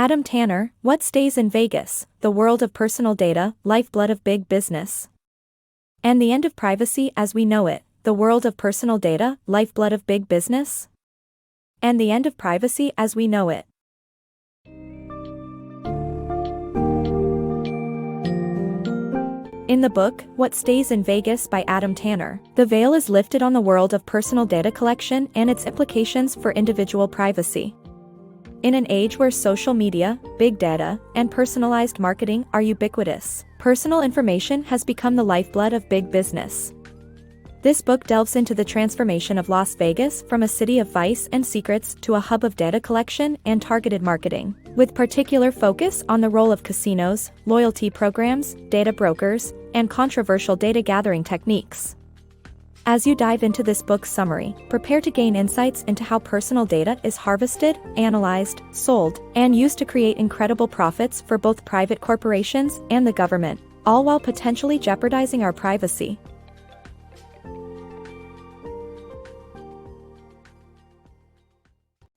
Adam Tanner, What Stays in Vegas, The World of Personal Data, Lifeblood of Big Business. And the End of Privacy as We Know It, The World of Personal Data, Lifeblood of Big Business. And the End of Privacy as We Know It. In the book, What Stays in Vegas by Adam Tanner, the veil is lifted on the world of personal data collection and its implications for individual privacy. In an age where social media, big data, and personalized marketing are ubiquitous, personal information has become the lifeblood of big business. This book delves into the transformation of Las Vegas from a city of vice and secrets to a hub of data collection and targeted marketing, with particular focus on the role of casinos, loyalty programs, data brokers, and controversial data gathering techniques. As you dive into this book's summary, prepare to gain insights into how personal data is harvested, analyzed, sold, and used to create incredible profits for both private corporations and the government, all while potentially jeopardizing our privacy.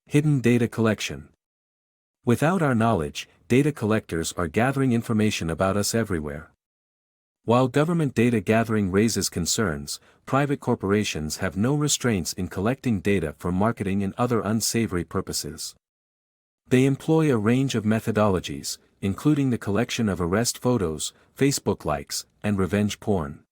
Hidden data collection. Without our knowledge, data collectors are gathering information about us everywhere. While government data gathering raises concerns, private corporations have no restraints in collecting data for marketing and other unsavory purposes. They employ a range of methodologies, including the collection of arrest photos, Facebook likes, and revenge porn.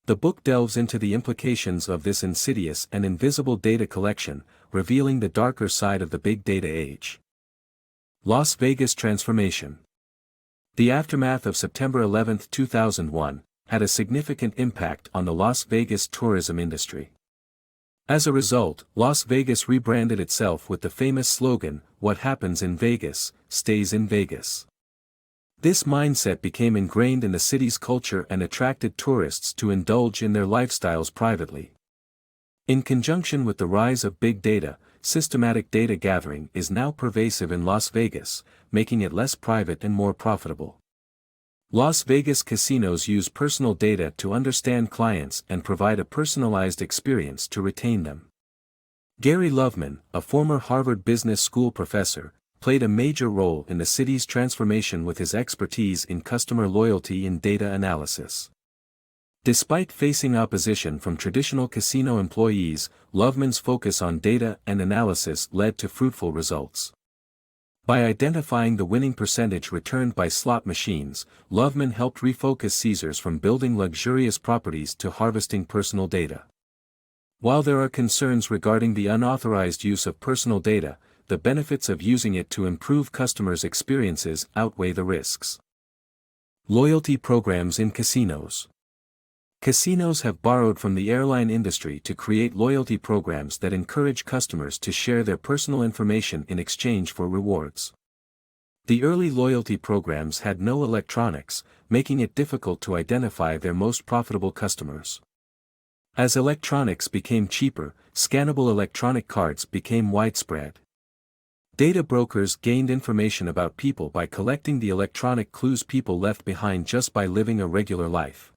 The book delves into the implications of this insidious and invisible data collection, revealing the darker side of the big data age. Las Vegas transformation. The aftermath of September 11, 2001, had a significant impact on the Las Vegas tourism industry. As a result, Las Vegas rebranded itself with the famous slogan, "What happens in Vegas, stays in Vegas." This mindset became ingrained in the city's culture and attracted tourists to indulge in their lifestyles privately. In conjunction with the rise of big data, systematic data gathering is now pervasive in Las Vegas, making it less private and more profitable. Las Vegas casinos use personal data to understand clients and provide a personalized experience to retain them. Gary Loveman, a former Harvard Business School professor, played a major role in the city's transformation with his expertise in customer loyalty and data analysis. Despite facing opposition from traditional casino employees, Loveman's focus on data and analysis led to fruitful results. By identifying the winning percentage returned by slot machines, Loveman helped refocus Caesars from building luxurious properties to harvesting personal data. While there are concerns regarding the unauthorized use of personal data, the benefits of using it to improve customers' experiences outweigh the risks. Loyalty programs in casinos. Casinos have borrowed from the airline industry to create loyalty programs that encourage customers to share their personal information in exchange for rewards. The early loyalty programs had no electronics, making it difficult to identify their most profitable customers. As electronics became cheaper, scannable electronic cards became widespread. Data brokers gained information about people by collecting the electronic clues people left behind just by living a regular life.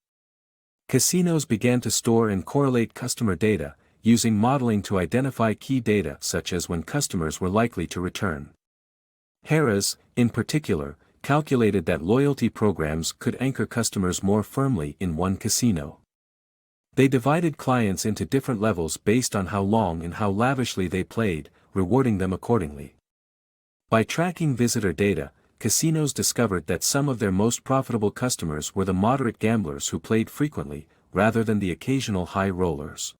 Casinos began to store and correlate customer data, using modeling to identify key data such as when customers were likely to return. Harrah's, in particular, calculated that loyalty programs could anchor customers more firmly in one casino. They divided clients into different levels based on how long and how lavishly they played, rewarding them accordingly. By tracking visitor data, casinos discovered that some of their most profitable customers were the moderate gamblers who played frequently, rather than the occasional high rollers.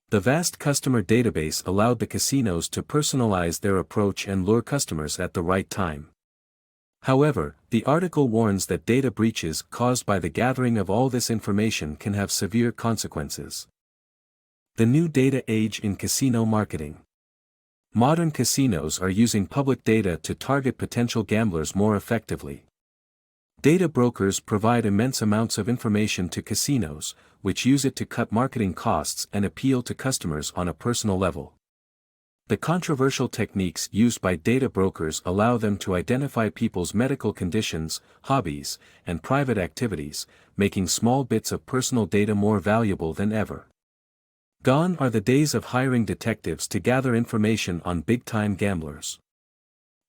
The vast customer database allowed the casinos to personalize their approach and lure customers at the right time. However, the article warns that data breaches caused by the gathering of all this information can have severe consequences. The new data age in casino marketing. Modern casinos are using public data to target potential gamblers more effectively. Data brokers provide immense amounts of information to casinos, which use it to cut marketing costs and appeal to customers on a personal level. The controversial techniques used by data brokers allow them to identify people's medical conditions, hobbies, and private activities, making small bits of personal data more valuable than ever. Gone are the days of hiring detectives to gather information on big-time gamblers.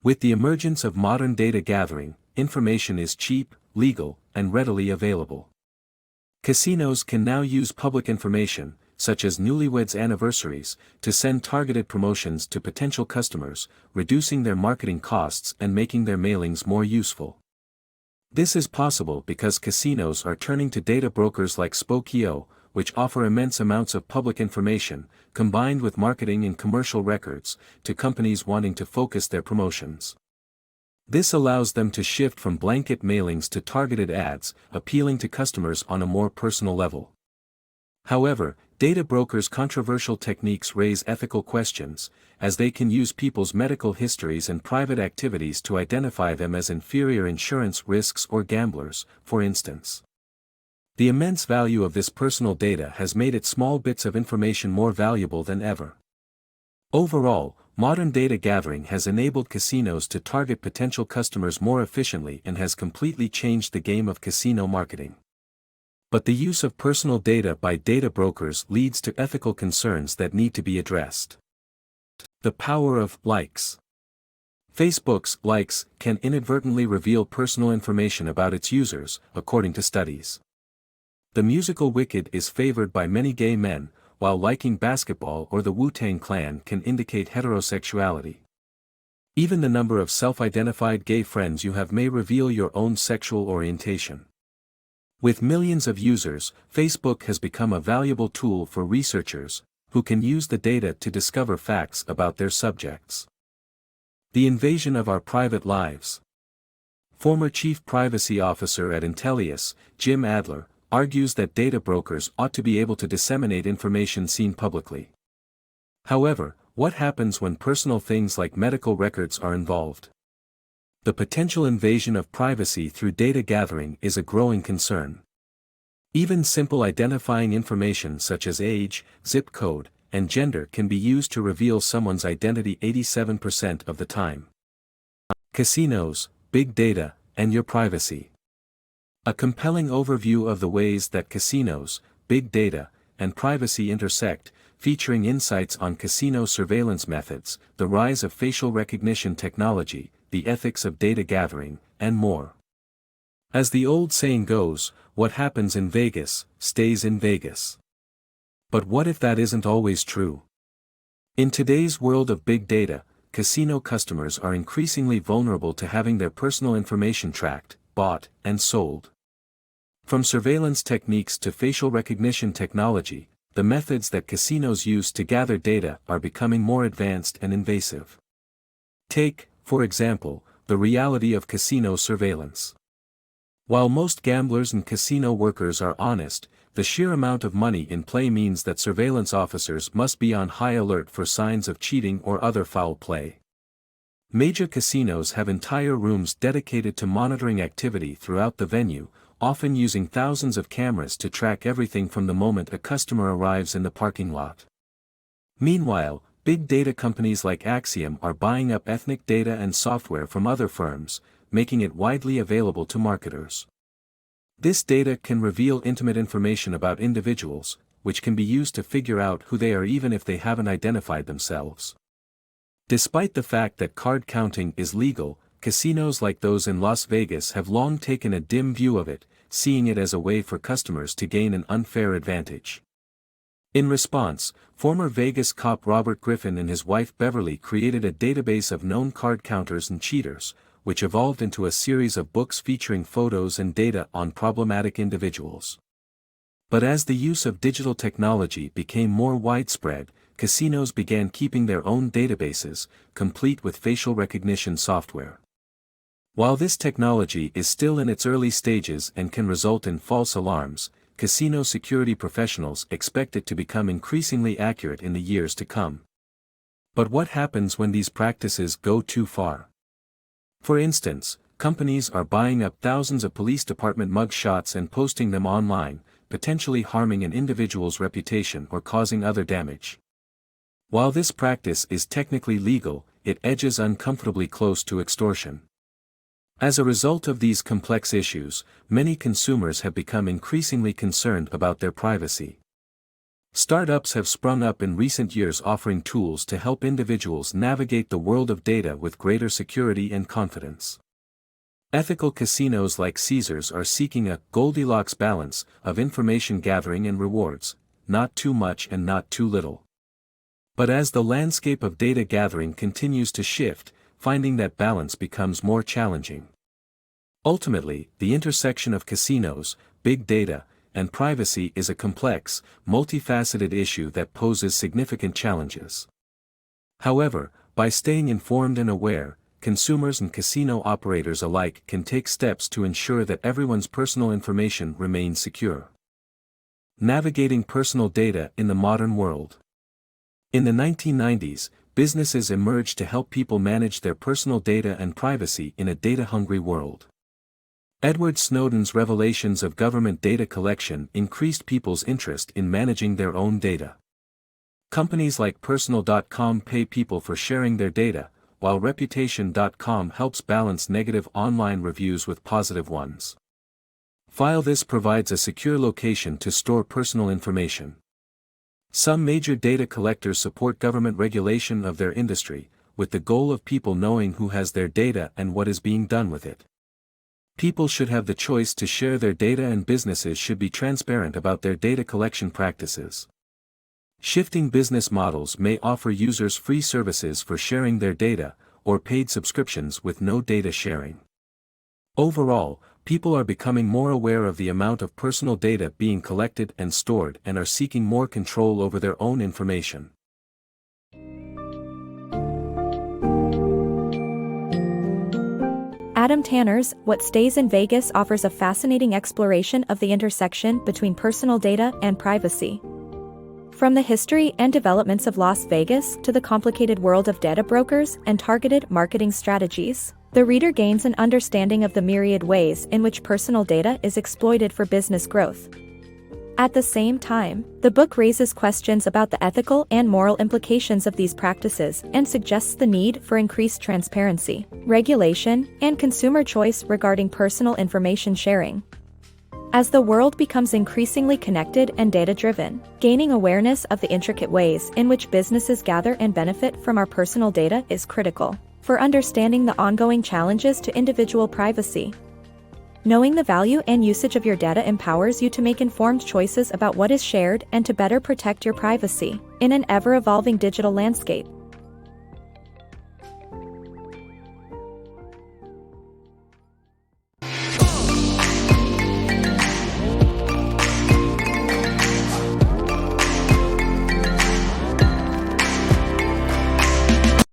With the emergence of modern data gathering, information is cheap, legal, and readily available. Casinos can now use public information, such as newlyweds' anniversaries, to send targeted promotions to potential customers, reducing their marketing costs and making their mailings more useful. This is possible because casinos are turning to data brokers like Spokeo, which offer immense amounts of public information, combined with marketing and commercial records, to companies wanting to focus their promotions. This allows them to shift from blanket mailings to targeted ads, appealing to customers on a more personal level. However, data brokers' controversial techniques raise ethical questions, as they can use people's medical histories and private activities to identify them as inferior insurance risks or gamblers, for instance. The immense value of this personal data has made its small bits of information more valuable than ever. Overall, modern data gathering has enabled casinos to target potential customers more efficiently and has completely changed the game of casino marketing. But the use of personal data by data brokers leads to ethical concerns that need to be addressed. The power of likes. Facebook's likes can inadvertently reveal personal information about its users, according to studies. The musical Wicked is favored by many gay men, while liking basketball or the Wu-Tang Clan can indicate heterosexuality. Even the number of self-identified gay friends you have may reveal your own sexual orientation. With millions of users, Facebook has become a valuable tool for researchers, who can use the data to discover facts about their subjects. The invasion of our private lives. Former Chief Privacy Officer at Intellius, Jim Adler, argues that data brokers ought to be able to disseminate information seen publicly. However, what happens when personal things like medical records are involved? The potential invasion of privacy through data gathering is a growing concern. Even simple identifying information such as age, zip code, and gender can be used to reveal someone's identity 87% of the time. Casinos, big data, and your privacy. A compelling overview of the ways that casinos, big data, and privacy intersect, featuring insights on casino surveillance methods, the rise of facial recognition technology, the ethics of data gathering, and more. As the old saying goes, what happens in Vegas, stays in Vegas. But what if that isn't always true? In today's world of big data, casino customers are increasingly vulnerable to having their personal information tracked, bought, and sold. From surveillance techniques to facial recognition technology, the methods that casinos use to gather data are becoming more advanced and invasive. Take, for example, the reality of casino surveillance. While most gamblers and casino workers are honest, the sheer amount of money in play means that surveillance officers must be on high alert for signs of cheating or other foul play. Major casinos have entire rooms dedicated to monitoring activity throughout the venue, often using thousands of cameras to track everything from the moment a customer arrives in the parking lot. Meanwhile, big data companies like Axiom are buying up ethnic data and software from other firms, making it widely available to marketers. This data can reveal intimate information about individuals, which can be used to figure out who they are even if they haven't identified themselves. Despite the fact that card counting is legal, casinos like those in Las Vegas have long taken a dim view of it, seeing it as a way for customers to gain an unfair advantage. In response, former Vegas cop Robert Griffin and his wife Beverly created a database of known card counters and cheaters, which evolved into a series of books featuring photos and data on problematic individuals. But as the use of digital technology became more widespread, casinos began keeping their own databases, complete with facial recognition software. While this technology is still in its early stages and can result in false alarms, casino security professionals expect it to become increasingly accurate in the years to come. But what happens when these practices go too far? For instance, companies are buying up thousands of police department mug shots and posting them online, potentially harming an individual's reputation or causing other damage. While this practice is technically legal, it edges uncomfortably close to extortion. As a result of these complex issues, many consumers have become increasingly concerned about their privacy. Startups have sprung up in recent years offering tools to help individuals navigate the world of data with greater security and confidence. Ethical casinos like Caesars are seeking a Goldilocks balance of information gathering and rewards, not too much and not too little. But as the landscape of data gathering continues to shift, finding that balance becomes more challenging. Ultimately, the intersection of casinos, big data, and privacy is a complex, multifaceted issue that poses significant challenges. However, by staying informed and aware, consumers and casino operators alike can take steps to ensure that everyone's personal information remains secure. Navigating personal data in the modern world. In the 1990s, businesses emerged to help people manage their personal data and privacy in a data-hungry world. Edward Snowden's revelations of government data collection increased people's interest in managing their own data. Companies like Personal.com pay people for sharing their data, while Reputation.com helps balance negative online reviews with positive ones. FileThis provides a secure location to store personal information. Some major data collectors support government regulation of their industry, with the goal of people knowing who has their data and what is being done with it. People should have the choice to share their data and businesses should be transparent about their data collection practices. Shifting business models may offer users free services for sharing their data, or paid subscriptions with no data sharing. Overall, people are becoming more aware of the amount of personal data being collected and stored and are seeking more control over their own information. Adam Tanner's What Stays in Vegas offers a fascinating exploration of the intersection between personal data and privacy. From the history and developments of Las Vegas to the complicated world of data brokers and targeted marketing strategies, the reader gains an understanding of the myriad ways in which personal data is exploited for business growth. At the same time, the book raises questions about the ethical and moral implications of these practices and suggests the need for increased transparency, regulation, and consumer choice regarding personal information sharing. As the world becomes increasingly connected and data-driven, gaining awareness of the intricate ways in which businesses gather and benefit from our personal data is critical for understanding the ongoing challenges to individual privacy. Knowing the value and usage of your data empowers you to make informed choices about what is shared and to better protect your privacy in an ever-evolving digital landscape.